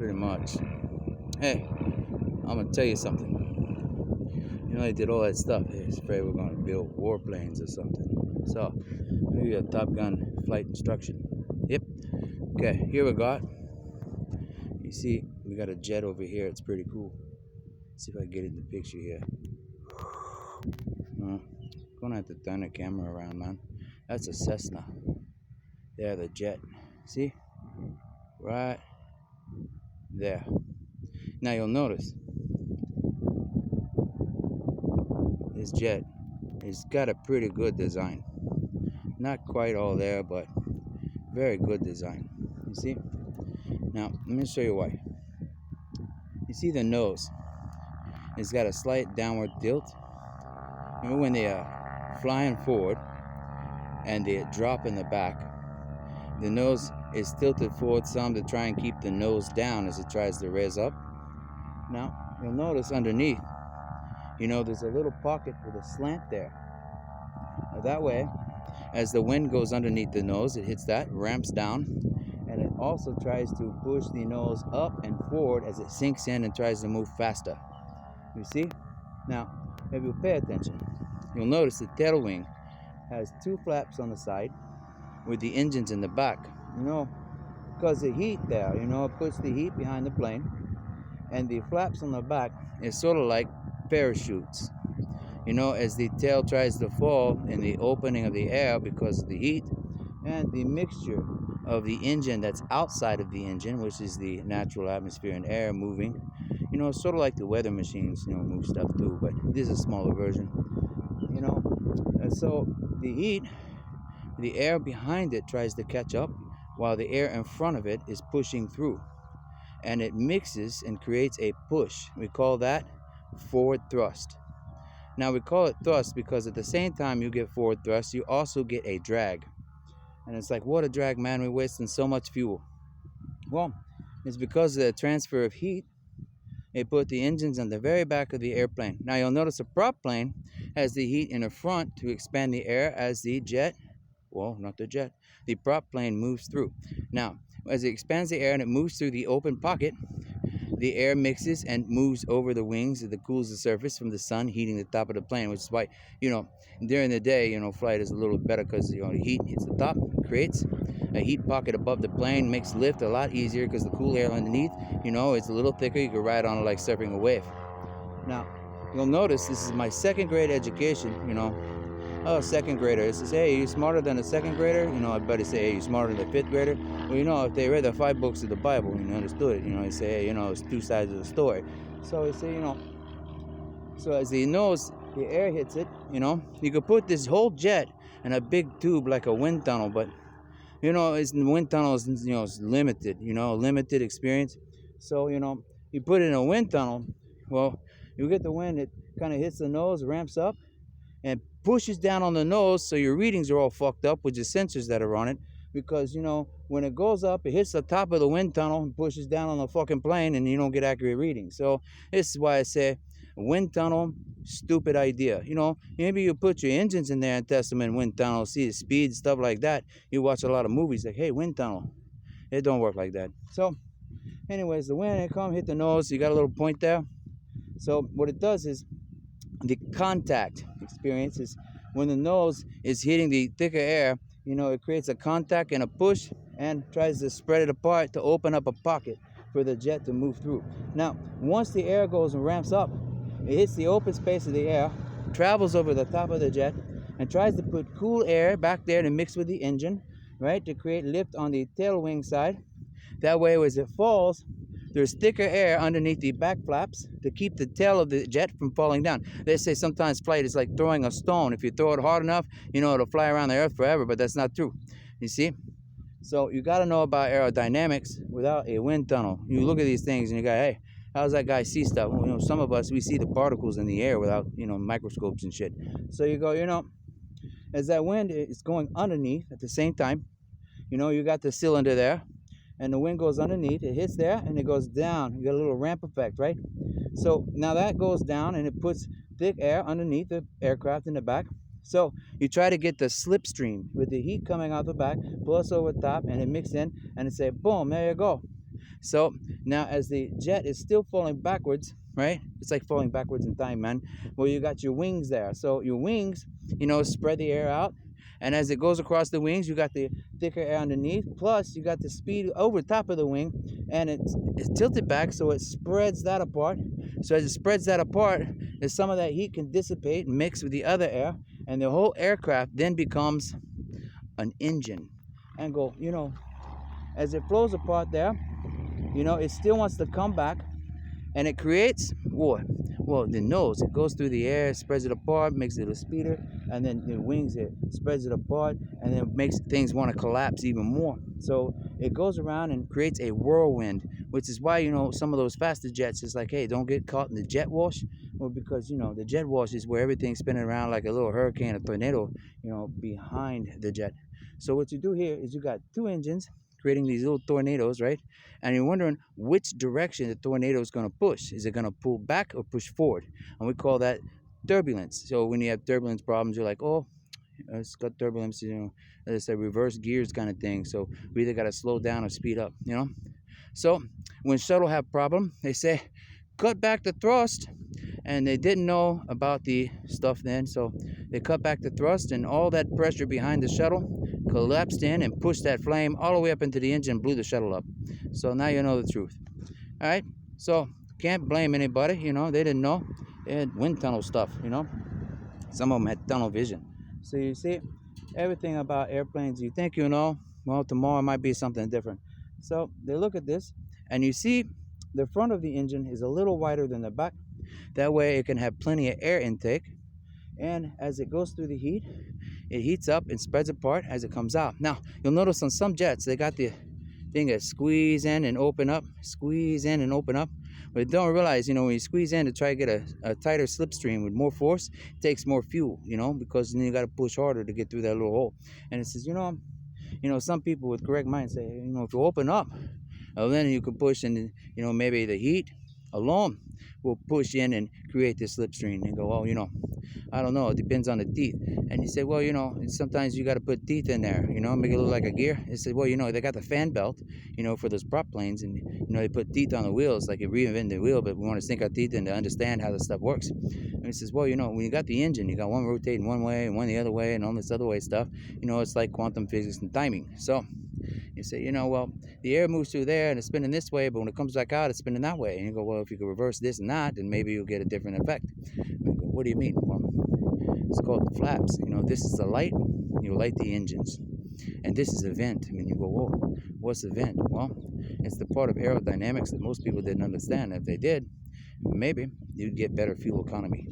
pretty much. Hey, I'm gonna tell you something. You know, they did all that stuff. Hey, it's afraid we're gonna build warplanes or something. So, maybe a Top Gun flight instruction. Yep. Okay, here we got. You see, we got a jet over here. It's pretty cool. Let's see if I can get it in the picture here. Gonna have to turn the camera around, man. That's a Cessna. There, the jet. See? Right there. Now you'll notice this jet has got a pretty good design. Not quite all there, but very good design. You see? Now, let me show you why. You see the nose? It's got a slight downward tilt. Remember when they are flying forward and they drop in the back, the nose is tilted forward some to try and keep the nose down as it tries to raise up. Now, you'll notice underneath, there's a little pocket with a slant there. Now, that way, as the wind goes underneath the nose, it hits that, ramps down, and it also tries to push the nose up and forward as it sinks in and tries to move faster. You see? Now, if you pay attention, you'll notice the tail wing has two flaps on the side with the engines in the back. Because the heat there, it puts the heat behind the plane, and the flaps on the back is sort of like parachutes. As the tail tries to fall in the opening of the air because of the heat and the mixture of the engine that's outside of the engine, which is the natural atmosphere and air moving. It's sort of like the weather machines, move stuff too, but this is a smaller version. And so the heat, the air behind it tries to catch up while the air in front of it is pushing through. And it mixes and creates a push. We call that forward thrust. Now we call it thrust because at the same time you get forward thrust, you also get a drag. And it's like, what a drag, man, we're wasting so much fuel. Well, it's because of the transfer of heat. They put the engines on the very back of the airplane. Now you'll notice a prop plane has the heat in the front to expand the air as the jet, well, not the jet, the prop plane moves through. Now, as it expands the air and it moves through the open pocket, the air mixes and moves over the wings that cools the surface from the sun, heating the top of the plane, which is why, during the day, flight is a little better because, the heat hits the top, creates a heat pocket above the plane, makes lift a lot easier because the cool air underneath, it's a little thicker. You can ride on it like surfing a wave. Now, you'll notice this is my second grade education, second grader. It says, hey, you smarter than a second grader? I'd better say, hey, you smarter than a fifth grader? Well, if they read the 5 books of the Bible, understood it. They say, hey, it's two sides of the story. So they say, so as the nose, the air hits it, you could put this whole jet in a big tube like a wind tunnel, but, it's the wind tunnel is, it's limited, limited experience. So, you put it in a wind tunnel, well, you get the wind, it kind of hits the nose, ramps up, and pushes down on the nose, so your readings are all fucked up with the sensors that are on it, because when it goes up, it hits the top of the wind tunnel and pushes down on the fucking plane, and you don't get accurate readings. So this is why I say wind tunnel, stupid idea. Maybe you put your engines in there and test them in wind tunnel, see the speed, stuff like that. You watch a lot of movies like, hey, wind tunnel. It don't work like that. So anyways, the wind, it come hit the nose, you got a little point there. So what it does is the contact experience is when the nose is hitting the thicker air, it creates a contact and a push and tries to spread it apart to open up a pocket for the jet to move through. Now, once the air goes and ramps up, it hits the open space of the air, travels over the top of the jet, and tries to put cool air back there to mix with the engine, right, to create lift on the tail wing side. That way, as it falls, there's thicker air underneath the back flaps to keep the tail of the jet from falling down. They say sometimes flight is like throwing a stone. If you throw it hard enough, it'll fly around the earth forever, but that's not true. You see? So you got to know about aerodynamics without a wind tunnel. You look at these things and you go, hey, how does that guy see stuff? Well, some of us, we see the particles in the air without, microscopes and shit. So you go, as that wind is going underneath at the same time, you got the cylinder there, and the wind goes underneath, it hits there, and it goes down. You got a little ramp effect, right? So now that goes down, and it puts thick air underneath the aircraft in the back. So you try to get the slipstream with the heat coming out the back, plus over top, and it mixes in, and it say, boom, there you go. So now as the jet is still falling backwards, right? It's like falling backwards in time, man. Well, you got your wings there. So your wings, spread the air out. And as it goes across the wings, you got the thicker air underneath. Plus, you got the speed over top of the wing, and it's tilted back, so it spreads that apart. So as it spreads that apart, some of that heat can dissipate and mix with the other air, and the whole aircraft then becomes an engine. And go, as it flows apart there, it still wants to come back, and it creates what? Well, the nose, it goes through the air, spreads it apart, makes it a speeder, and then the wings, it spreads it apart, and then makes things want to collapse even more. So it goes around and creates a whirlwind, which is why, some of those faster jets is like, hey, don't get caught in the jet wash. Well, because, the jet wash is where everything's spinning around like a little hurricane, a tornado, behind the jet. So what you do here is you got two engines creating these little tornadoes, right? And you're wondering which direction the tornado is going to push. Is it going to pull back or push forward? And we call that turbulence. So when you have turbulence problems, you're like, oh, it's got turbulence, it's a reverse gears kind of thing. So we either got to slow down or speed up, So when shuttle have problem, they say, cut back the thrust. And they didn't know about the stuff then, so they cut back the thrust, and all that pressure behind the shuttle collapsed in and pushed that flame all the way up into the engine, blew the shuttle up. So now you know the truth. All right, so can't blame anybody. They didn't know. They had wind tunnel stuff. Some of them had tunnel vision. So you see, everything about airplanes you think well, tomorrow might be something different. So they look at this, and you see the front of the engine is a little wider than the back. That way it can have plenty of air intake, and as it goes through the heat, it heats up and spreads apart as it comes out. Now you'll notice on some jets they got the thing that squeeze in and open up, squeeze in and open up. But don't realize, when you squeeze in to try to get a tighter slipstream with more force, it takes more fuel, because then you got to push harder to get through that little hole. And it says, some people with correct mind say, if you open up, well, then you can push, and maybe the heat alone will push in and create this slipstream. And go, well, I don't know, it depends on the teeth. And you say, well, sometimes you got to put teeth in there, make it look like a gear. They say, well, they got the fan belt, for those prop planes, and they put teeth on the wheels, like it reinvented the wheel, but we want to sink our teeth in to understand how this stuff works. And he says, well, when you got the engine, you got one rotating one way and one the other way and all this other way stuff, it's like quantum physics and timing. So you say, well, the air moves through there and it's spinning this way, but when it comes back out, it's spinning that way. And you go, well, if you could reverse this and that, then maybe you'll get a different effect. And you go, what do you mean? Well, it's called the flaps. This is the light. You light the engines. And this is a vent. You go, whoa, what's a vent? Well, it's the part of aerodynamics that most people didn't understand. If they did, maybe you'd get better fuel economy.